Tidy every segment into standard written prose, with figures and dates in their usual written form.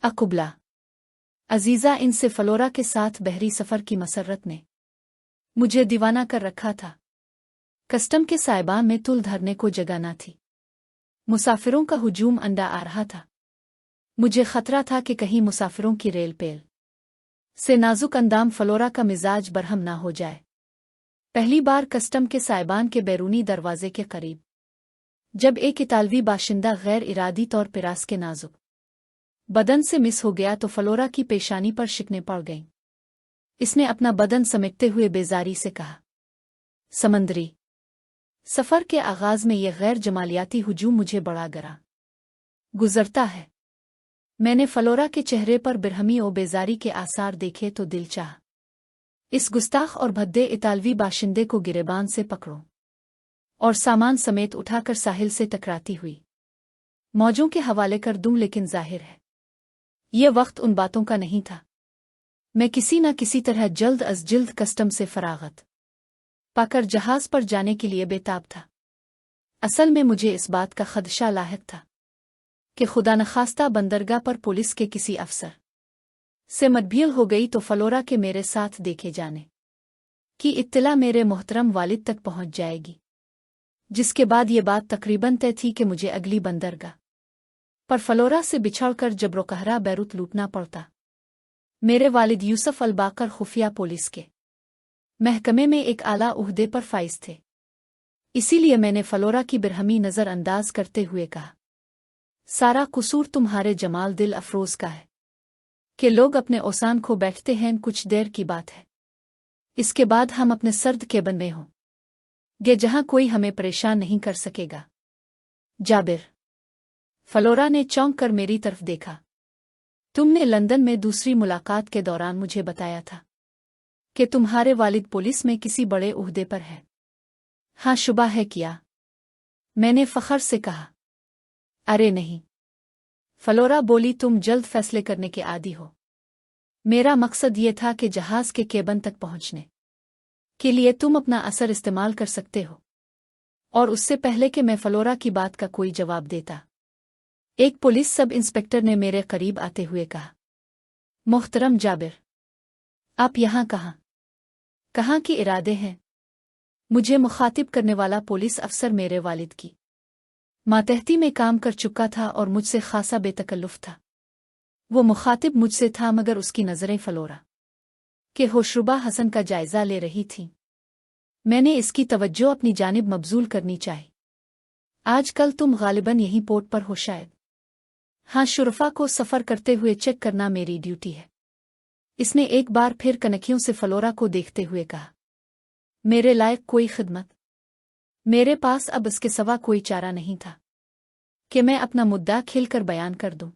अकुबला अजीज़ा इनसे फलोरा के साथ बहरी सफ़र की मसरत ने मुझे दीवाना कर रखा था। कस्टम के साइबान में तुल धरने को जगह न थी। मुसाफिरों का हुजूम अंडा आ रहा था। मुझे खतरा था कि कहीं मुसाफिरों की रेल पेल से नाजुक अंदाम फलोरा का मिजाज बरहम ना हो जाए। पहली बार कस्टम के साइबान के बैरूनी दरवाजे के करीब जब एक इतालवी बाशिंदा गैर इरादी तौर पर रास के नाजुक बदन से मिस हो गया तो फलोरा की पेशानी पर शिकने पड़ गईं। इसने अपना बदन समेटते हुए बेजारी से कहा, समंदरी सफ़र के आगाज़ में यह गैर जमालियाती हुजूम मुझे बड़ा गरा गुजरता है। मैंने फलोरा के चेहरे पर बिरहमी और बेजारी के आसार देखे तो दिल चाहा इस गुस्ताख और भद्दे इतालवी बाशिंदे को गिरेबान से पकड़ो और सामान समेत उठाकर साहिल से टकराती हुई मौजों के हवाले कर दूं, लेकिन जाहिर है ये वक्त उन बातों का नहीं था। मैं किसी न किसी तरह जल्द अज जल्द कस्टम से फरागत पाकर जहाज पर जाने के लिए बेताब था। असल में मुझे इस बात का खदशा लाहिक था कि खुदा नखास्ता बंदरगाह पर पुलिस के किसी अफसर से मतभेद हो गई तो फलोरा के मेरे साथ देखे जाने की इत्तला मेरे मोहतरम वालिद तक पहुंच जाएगी, जिसके बाद ये बात तकरीबन तय थी कि मुझे अगली बंदरगाह पर फलोरा से बिछड़कर जबरोकहरा बैरूत लूटना पड़ता। मेरे वालिद यूसुफ अल-बाकर खुफिया पुलिस के महकमे में एक आला उहदे पर फाइज थे। इसीलिए मैंने फलोरा की बिरहमी नज़रअंदाज करते हुए कहा, सारा कसूर तुम्हारे जमाल दिल अफरोज का है कि लोग अपने ओसान खो बैठते हैं। कुछ देर की बात है, इसके बाद हम अपने सर्द केबिन में होंगे जहां कोई हमें परेशान नहीं कर सकेगा। जाबिर फलोरा ने चौंक कर मेरी तरफ देखा। तुमने लंदन में दूसरी मुलाकात के दौरान मुझे बताया था कि तुम्हारे वालिद पुलिस में किसी बड़े उहदे पर है। हाँ, शुबा है किया, मैंने फखर से कहा। अरे नहीं, फलोरा बोली, तुम जल्द फैसले करने के आदी हो। मेरा मकसद ये था कि जहाज के केबिन तक पहुंचने के लिए तुम अपना असर इस्तेमाल कर सकते हो, और उससे पहले कि मैं फलोरा की बात का कोई जवाब देता, एक पुलिस सब इंस्पेक्टर ने मेरे करीब आते हुए कहा, मोहतरम जाबिर, आप यहाँ कहाँ की इरादे हैं? मुझे मुखातिब करने वाला पुलिस अफसर मेरे वालिद की मातहती में काम कर चुका था और मुझसे खासा बेतकल्लुफ था। वो मुखातिब मुझसे था, मगर उसकी नज़रें फलोरा के होशरुबा हसन का जायजा ले रही थीं। मैंने इसकी तवज्जो अपनी जानिब मबजूल करनी चाहिए। आजकल तुम गालिबन यहीं पोर्ट पर हो शायद। हाँ, शुरफा को सफ़र करते हुए चेक करना मेरी ड्यूटी है। इसने एक बार फिर कनखियों से फलोरा को देखते हुए कहा, मेरे लायक कोई खिदमत मेरे पास अब इसके सिवा कोई चारा नहीं था कि मैं अपना मुद्दा खिलकर बयान कर दूं।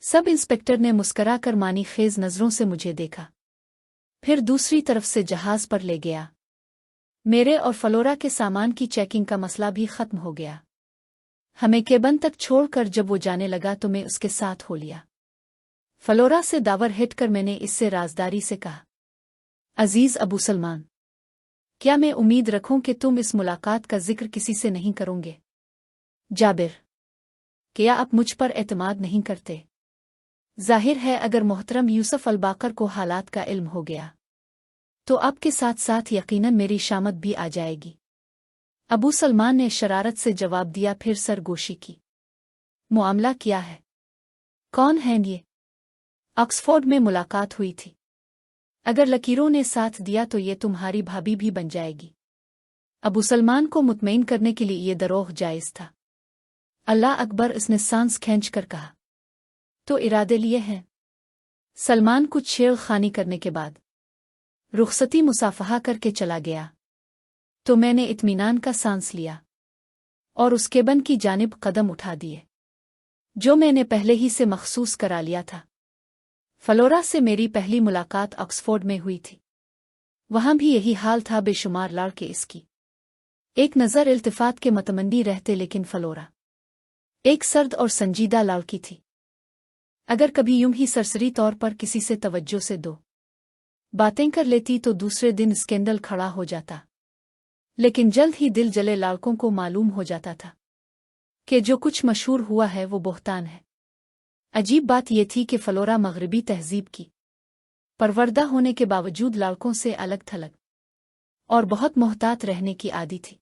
सब इंस्पेक्टर ने मुस्करा कर मानी खेज नज़रों से मुझे देखा, फिर दूसरी तरफ से जहाज पर ले गया। मेरे और फलोरा के सामान की चेकिंग का मसला भी खत्म हो गया। हमें केबिन तक छोड़कर जब वो जाने लगा तो मैं उसके साथ हो लिया। फलोरा से दावर हिट कर मैंने इससे राजदारी से कहा, अजीज अबू सलमान, क्या मैं उम्मीद रखूं कि तुम इस मुलाकात का जिक्र किसी से नहीं करोगे? जाबिर, क्या आप मुझ पर एतमाद नहीं करते? जाहिर है अगर मोहतरम यूसुफ अल-बाकर को हालात का इल्म हो गया तो आपके साथ साथ यकीनन मेरी शामत भी आ जाएगी। अबू सलमान ने शरारत से जवाब दिया, फिर सरगोशी की। मुआमला क्या है? कौन हैं ये? ऑक्सफोर्ड में मुलाकात हुई थी। अगर लकीरों ने साथ दिया तो ये तुम्हारी भाभी भी बन जाएगी। अबू सलमान को मुतमईन करने के लिए ये दरोग जायज़ था। अल्लाह अकबर, इसने सांस खींच कर कहा। तो इरादे लिए हैं? सलमान कुछ छेड़खानी करने के बाद रुखसती मुसाफहा करके चला गया तो मैंने इत्मीनान का सांस लिया और उस केबिन की जानिब कदम उठा दिए जो मैंने पहले ही से मखसूस करा लिया था। फलोरा से मेरी पहली मुलाकात ऑक्सफोर्ड में हुई थी। वहां भी यही हाल था। बेशुमार लड़के इसकी एक नज़र इल्तिफात के मतमंदी रहते, लेकिन फलोरा एक सर्द और संजीदा लड़की थी। अगर कभी यूं ही सरसरी तौर पर किसी से तवज्जो से दो बातें कर लेती तो दूसरे दिन स्कैंडल खड़ा हो जाता, लेकिन जल्द ही दिल जले लड़कों को मालूम हो जाता था कि जो कुछ मशहूर हुआ है वो बोहतान है। अजीब बात यह थी कि फ्लोरा मगरबी तहजीब की परवरदा होने के बावजूद लड़कों से अलग थलग और बहुत मोहतात रहने की आदी थी।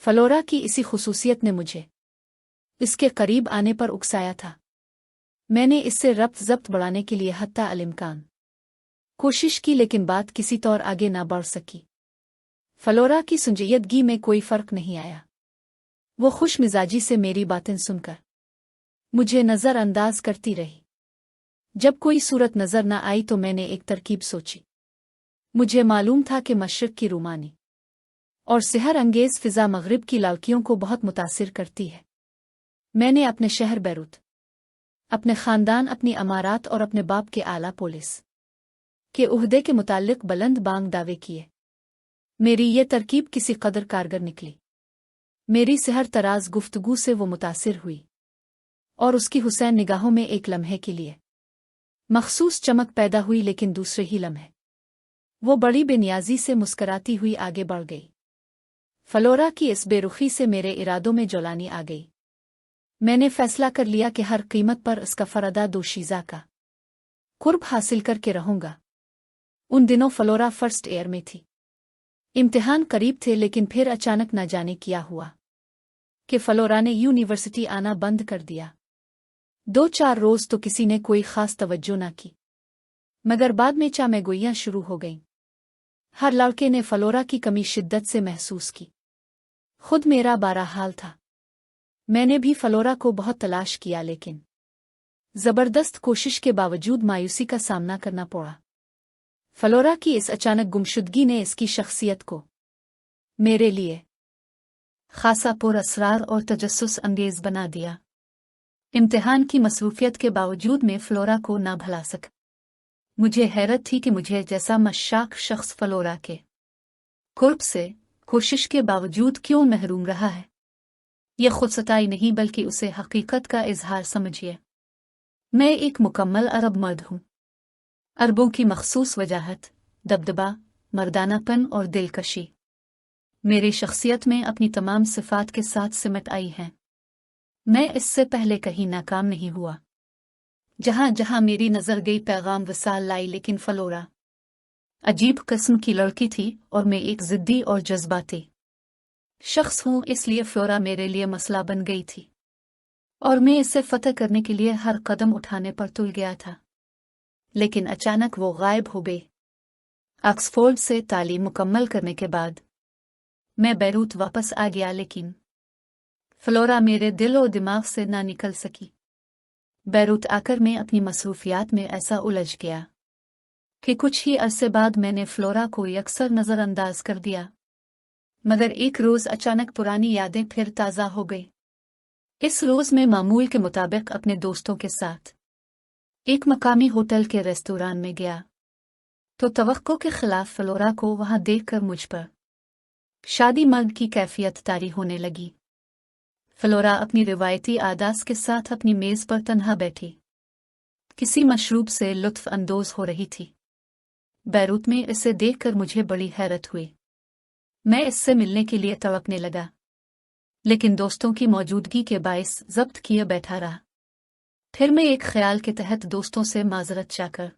फ्लोरा की इसी खुसूसियत ने मुझे इसके करीब आने पर उकसाया था। मैंने इससे रब्त ज़ब्त बढ़ाने के लिए हत्ता अलिम्कान कोशिश की, लेकिन बात किसी तौर आगे ना बढ़ सकी। फ्लोरा की संजीदगी में कोई फ़र्क नहीं आया। वो खुश मिजाजी से मेरी बातें सुनकर मुझे नज़रअंदाज करती रही। जब कोई सूरत नज़र न आई तो मैंने एक तरकीब सोची। मुझे मालूम था कि मशरिक़ की रूमानी और सिहर अंगेज़ फ़िज़ा मग़रिब की लड़कियों को बहुत मुतासिर करती है। मैंने अपने शहर बैरूत, अपने ख़ानदान, अपनी अमारात और अपने बाप के आला पुलिस के उहदे के मुताल्लिक़ बुलंद बांग दावे किए। मेरी ये तरकीब किसी कदर कारगर निकली। मेरी सिहर तराज गुफ्तगू से वो मुतासिर हुई और उसकी हुसैन निगाहों में एक लम्हे के लिए मखसूस चमक पैदा हुई, लेकिन दूसरे ही लम्हे वो बड़ी बेनियाजी से मुस्कराती हुई आगे बढ़ गई। फ्लोरा की इस बेरुखी से मेरे इरादों में जौलानी आ गई। मैंने फैसला कर लिया कि हर कीमत पर उसका फरदा दोशीज़ा का कुर्ब हासिल करके रहूंगा। उन दिनों फ्लोरा फर्स्ट ईयर में थी। इम्तिहान करीब थे, लेकिन फिर अचानक न जाने क्या हुआ कि फ्लोरा ने यूनिवर्सिटी आना बंद कर दिया। 2-4 रोज़ तो किसी ने कोई ख़ास तवज्जो न की, मगर बाद में चामेगोइयाँ शुरू हो गईं। हर लड़के ने फ्लोरा की कमी शिद्दत से महसूस की। खुद मेरा बारा हाल था। मैंने भी फ्लोरा को बहुत तलाश किया, लेकिन ज़बरदस्त कोशिश के बावजूद मायूसी का सामना करना पड़ा। फ्लोरा की इस अचानक गुमशुदगी ने इसकी शख्सियत को मेरे लिए खासा पुरअसरार और तजस्सुस अंगेज़ बना दिया। इम्तिहान की मसरूफियत के बावजूद मैं फ्लोरा को ना भुला सका। मुझे हैरत थी कि मुझे जैसा मशाक शख्स फ्लोरा के कुर्ब से कोशिश के बावजूद क्यों महरूम रहा है। यह खुद सताई नहीं, बल्कि उसे हकीकत का इजहार समझिए। मैं एक मुकम्मल अरब मर्द हूँ। अरबों की मखसूस वजाहत, दबदबा, मर्दानापन और दिलकशी मेरी शख्सियत में अपनी तमाम सिफात के साथ सिमट आई हैं। मैं इससे पहले कहीं नाकाम नहीं हुआ। जहाँ जहाँ मेरी नज़र गई पैगाम वसाल लाई, लेकिन फ्लोरा अजीब किस्म की लड़की थी और मैं एक ज़िद्दी और जज्बाती शख्स हूँ, इसलिए फ्लोरा मेरे लिए मसला बन गई थी और मैं इसे फतह करने के लिए हर कदम उठाने पर तुल गया था। लेकिन अचानक वो गायब हो गई। ऑक्सफोर्ड से तालीम मुकम्मल करने के बाद मैं बैरूत वापस आ गया, लेकिन फ्लोरा मेरे दिल और दिमाग से ना निकल सकी। बैरूत आकर मैं अपनी मसरूफियात में ऐसा उलझ गया कि कुछ ही अरसे बाद मैंने फ्लोरा को यकसर नज़रअंदाज कर दिया। मगर एक रोज़ अचानक पुरानी यादें फिर ताज़ा हो गई। इस रोज़ मैं मामूल के मुताबिक अपने दोस्तों के साथ एक मकामी होटल के रेस्तोरां में गया तो तवक्को के खिलाफ फ्लोरा को वहां देखकर मुझ पर शादी मर्द की कैफियत तारी होने लगी। फ्लोरा अपनी रिवायती आदात के साथ अपनी मेज़ पर तन्हा बैठी किसी मशरूब से लुत्फ अंदोज हो रही थी। बैरूत में इसे देखकर मुझे बड़ी हैरत हुई। मैं इससे मिलने के लिए तड़पने लगा, लेकिन दोस्तों की मौजूदगी के बायस जब्त किए बैठा रहा। फिर मैं एक ख्याल के तहत दोस्तों से माजरत चाहकर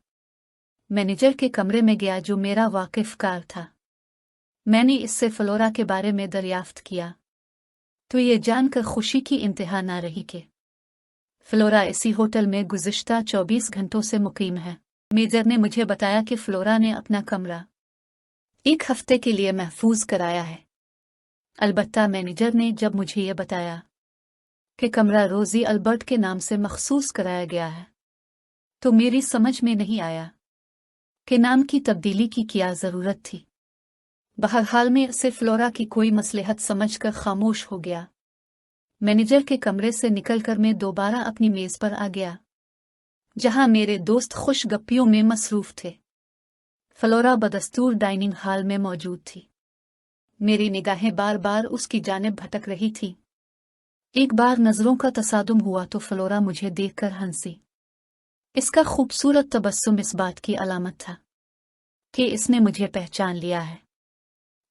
मैनेजर के कमरे में गया, जो मेरा वाकिफ़कार था। मैंने इससे फ्लोरा के बारे में दरियाफ्त किया तो ये जानकर खुशी की इंतहा ना रही कि फ्लोरा इसी होटल में गुज़िश्ता 24 घंटों से मुकीम है। मेजर ने मुझे बताया कि फ्लोरा ने अपना कमरा 1 हफ्ते के लिए महफूज कराया है। अलबत्ता मैनेजर ने जब मुझे ये बताया कि कमरा रोज़ी अल्बर्ट के नाम से मखसूस कराया गया है, तो मेरी समझ में नहीं आया कि नाम की तब्दीली की क्या ज़रूरत थी। बहरहाल में उसे फ्लोरा की कोई मसलहत समझकर खामोश हो गया। मैनेजर के कमरे से निकलकर मैं दोबारा अपनी मेज़ पर आ गया, जहां मेरे दोस्त खुश गप्पियों में मसरूफ थे। फ्लोरा बदस्तूर डाइनिंग हॉल में मौजूद थी। मेरी निगाहें बार बार उसकी जानिब भटक रही थी। एक बार नज़रों का तसादुम हुआ तो फ्लोरा मुझे देखकर हंसी। इसका खूबसूरत तबस्सुम इस बात की अलामत था कि इसने मुझे पहचान लिया है।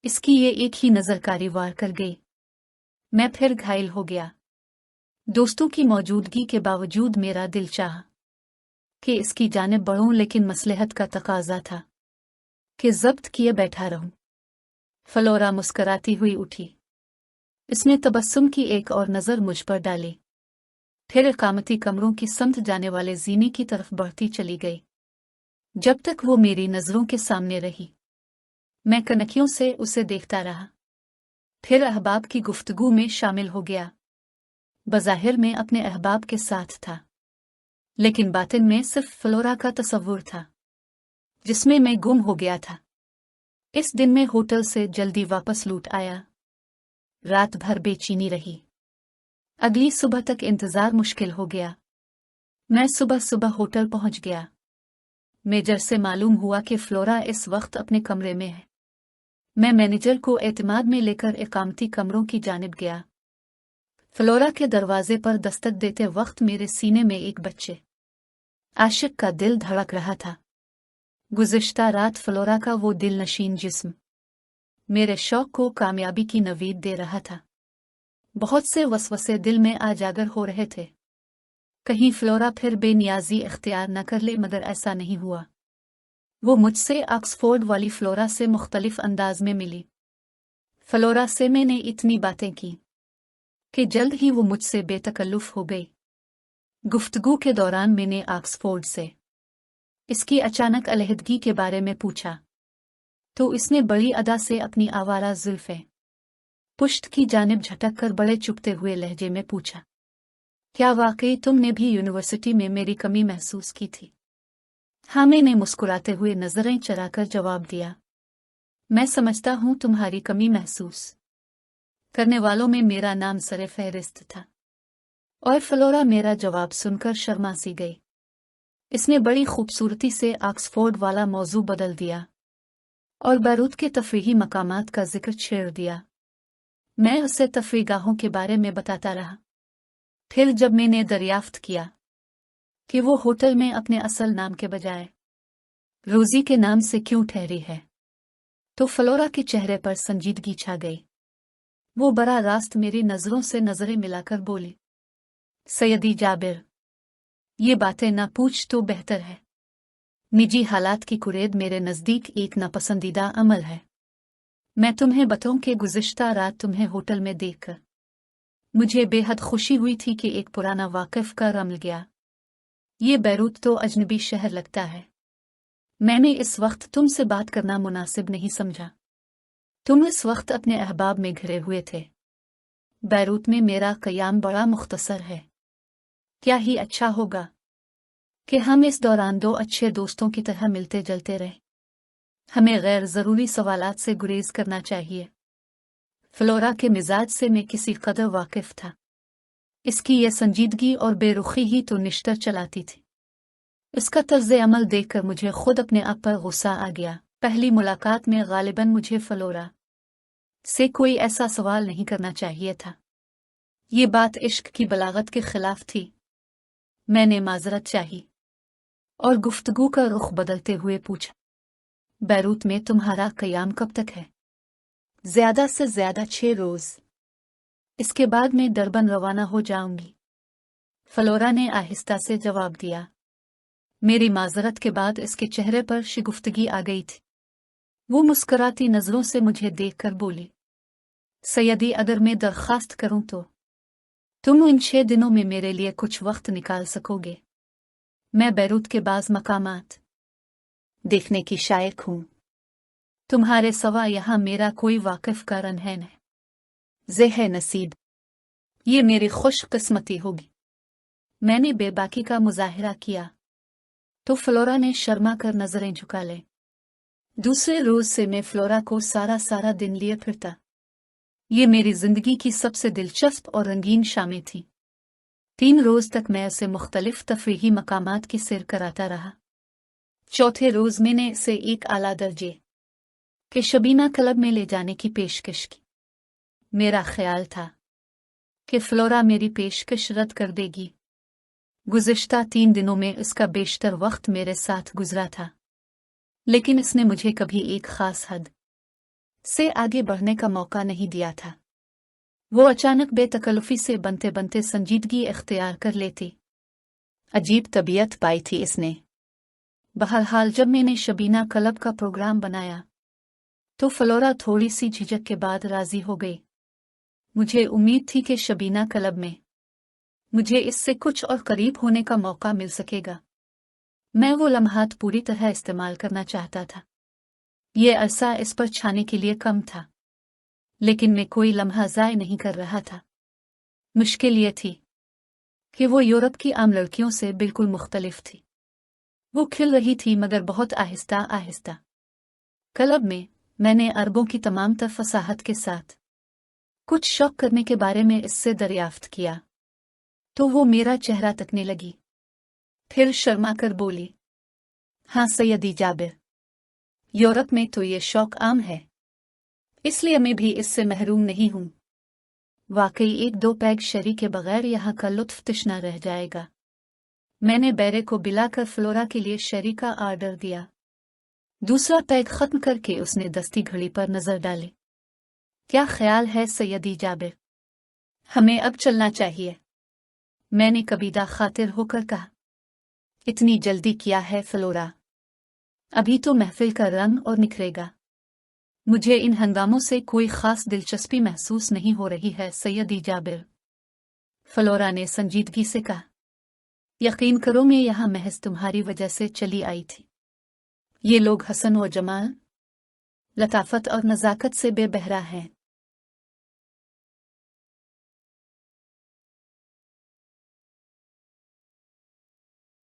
इसकी ये एक ही नज़र कारी वार कर गई। मैं फिर घायल हो गया। दोस्तों की मौजूदगी के बावजूद मेरा दिल चाहा कि इसकी जानिब बढ़ूं, लेकिन मसलहत का तकाजा था कि जब्त किए बैठा रहूं। फ्लोरा मुस्कराती हुई उठी। इसने तबस्सुम की एक और नज़र मुझ पर डाली, फिर इकामती कमरों की समत जाने वाले जीने की तरफ बढ़ती चली गई। जब तक वो मेरी नज़रों के सामने रही, मैं कनखियों से उसे देखता रहा। फिर अहबाब की गुफ्तगू में शामिल हो गया। बज़ाहिर में अपने अहबाब के साथ था, लेकिन बातिन में सिर्फ फ्लोरा का तसव्वुर था, जिसमें मैं गुम हो गया था। इस दिन में होटल से जल्दी वापस लौट आया। रात भर बेचैनी रही। अगली सुबह तक इंतजार मुश्किल हो गया। मैं सुबह सुबह होटल पहुंच गया। मेजर से मालूम हुआ कि फ्लोरा इस वक्त अपने कमरे में है। मैं मैनेजर को एतमाद में लेकर इकामती कमरों की जानिब गया। फ्लोरा के दरवाजे पर दस्तक देते वक्त मेरे सीने में एक बच्चे आशिक का दिल धड़क रहा था। गुज़िश्ता रात फ्लोरा का वो दिल नशीन जिस्म मेरे शौक को कामयाबी की नवीद दे रहा था। बहुत से वसवसे दिल में आ जागर हो रहे थे। कहीं फ्लोरा फिर बेनियाजी इख्तियार न कर ले, मगर ऐसा नहीं हुआ। वो मुझसे ऑक्सफोर्ड वाली फ्लोरा से मुख्तलिफ अंदाज में मिली। फ्लोरा से मैंने इतनी बातें की कि जल्द ही वो मुझसे बेतकल्लुफ़ हो गई। गुफ्तगू के दौरान मैंने ऑक्सफोर्ड से इसकी अचानक अलहदगी के बारे में पूछा, तो इसने बड़ी अदा से अपनी आवारा जुल्फ़ें पुश्त की जानिब झटक कर बड़े चुभते हुए लहजे में पूछा, क्या वाकई तुमने भी यूनिवर्सिटी में मेरी कमी महसूस की थी? हाँ, मैंने मुस्कुराते हुए नजरें चराकर जवाब दिया, मैं समझता हूँ तुम्हारी कमी महसूस करने वालों में मेरा नाम सरे फहरिस्त था। और फ्लोरा मेरा जवाब सुनकर शर्मा सी गई। इसने बड़ी खूबसूरती से ऑक्सफोर्ड वाला मौजू बदल दिया और बैरूत के तफरीही मकामात का जिक्र छेड़ दिया। मैं उसे तफरीगाहों के बारे में बताता रहा। फिर जब मैंने दरियाफ्त किया कि वो होटल में अपने असल नाम के बजाय रोजी के नाम से क्यों ठहरी है, तो फ्लोरा के चेहरे पर संजीदगी छा गई। वो बरा रास्त मेरी नजरों से नजरें मिलाकर बोली, सैयदी जाबिर, ये बातें ना पूछ तो बेहतर है। निजी हालात की कुरेद मेरे नज़दीक एक नापसंदीदा अमल है। मैं तुम्हें बताऊं कि गुज़िश्ता रात तुम्हें होटल में देखकर मुझे बेहद खुशी हुई थी कि एक पुराना वाकिफ का रमल गया। ये बैरूत तो अजनबी शहर लगता है। मैंने इस वक्त तुमसे बात करना मुनासिब नहीं समझा। तुम इस वक्त अपने अहबाब में घिरे हुए थे। बैरूत में मेरा क़याम बड़ा मुख्तसर है। क्या ही अच्छा होगा कि हम इस दौरान दो अच्छे दोस्तों की तरह मिलते जलते रहें। हमें गैर ज़रूरी सवालात से गुरेज करना चाहिए। फ्लोरा के मिजाज से मैं किसी कदर वाकिफ था। इसकी यह संजीदगी और बेरुखी ही तो निश्तर चलाती थी। इसका तर्ज अमल देखकर मुझे खुद अपने आप पर गुस्सा आ गया। पहली मुलाकात में गालिबन मुझे फ्लोरा से कोई ऐसा सवाल नहीं करना चाहिए था। ये बात इश्क की बलागत के खिलाफ थी। मैंने माजरत चाही और गुफ्तगू का रुख बदलते हुए पूछा, बैरूत में तुम्हारा क़याम कब तक है? ज़्यादा से ज़्यादा 6 रोज़। इसके बाद मैं डरबन रवाना हो जाऊंगी। फ्लोरा ने आहिस्ता से जवाब दिया। मेरी माजरत के बाद इसके चेहरे पर शिगुफ्तगी आ गई थी। वो मुस्कराती नजरों से मुझे देखकर बोली, सैयदी, अगर मैं दरख्वास्त करूं तो तुम इन 6 दिनों में मेरे लिए कुछ वक्त निकाल सकोगे? मैं बैरूत के बाज़ मकामात देखने की शायक हूं। तुम्हारे सवा यहां मेरा कोई वाकिफ का रनहैन है। ज़े नसीब, ये मेरी खुशकिस्मती होगी। मैंने बेबाकी का मुजाहिरा किया तो फ्लोरा ने शर्मा कर नजरें झुका ले। दूसरे रोज से मैं फ्लोरा को सारा दिन लिए फिरता। ये मेरी जिंदगी की सबसे दिलचस्प और रंगीन शामें थीं। 3 रोज तक मैं उसे मुख्तलिफ तफरीही मकामात की सैर कराता रहा। चौथे रोज मैंने इसे एक आला दर्जे के शबीना क्लब में ले जाने की पेशकश की। मेरा ख्याल था कि फ्लोरा मेरी पेशकश रद्द कर देगी। गुज़िश्ता 3 दिनों में इसका बेशतर वक्त मेरे साथ गुजरा था, लेकिन इसने मुझे कभी एक खास हद से आगे बढ़ने का मौका नहीं दिया था। वो अचानक बेतकल्लुफी से बनते बनते संजीदगी इख्तियार कर लेती। अजीब तबीयत पाई थी इसने। बहरहाल जब मैंने शबीना क्लब का प्रोग्राम बनाया तो फ्लोरा थोड़ी सी झिझक के बाद राजी हो गई। मुझे उम्मीद थी कि शबीना क्लब में मुझे इससे कुछ और करीब होने का मौका मिल सकेगा। मैं वो लम्हात पूरी तरह इस्तेमाल करना चाहता था। ये अरसा इस पर छाने के लिए कम था, लेकिन मैं कोई लम्हा ज़ाय नहीं कर रहा था। मुश्किल ये थी कि वो यूरोप की आम लड़कियों से बिल्कुल मुख्तलिफ थी। वो खिल रही थी मगर बहुत आहिस्ता आहिस्ता। क्लब में मैंने अरबों की तमाम तर फसाहत के साथ कुछ शौक करने के बारे में इससे दरियाफ्त किया तो वो मेरा चेहरा तकने लगी। फिर शर्मा कर बोली, हाँ सैयदी जाबिर, यूरोप में तो ये शौक आम है, इसलिए मैं भी इससे महरूम नहीं हूं। वाकई एक दो पैग शरी के बगैर यहाँ का लुत्फ तृष्णा रह जाएगा। मैंने बैरे को बिलाकर फ्लोरा के लिए शरी का आर्डर दिया। दूसरा पैग खत्म करके उसने दस्ती घड़ी पर नजर डाली। क्या ख्याल है सैयदी जाबिर, हमें अब चलना चाहिए? मैंने कबीदा खातिर होकर कहा। इतनी जल्दी किया है फ्लोरा, अभी तो महफिल का रंग और निखरेगा। मुझे इन हंगामों से कोई खास दिलचस्पी महसूस नहीं हो रही है सैयदी जाबिर, फ्लोरा ने संजीदगी से कहा। यकीन करो मैं यहाँ महज तुम्हारी वजह से चली आई थी। ये लोग हसन व जमाल, लताफत और नज़ाकत से बेबहरा हैं।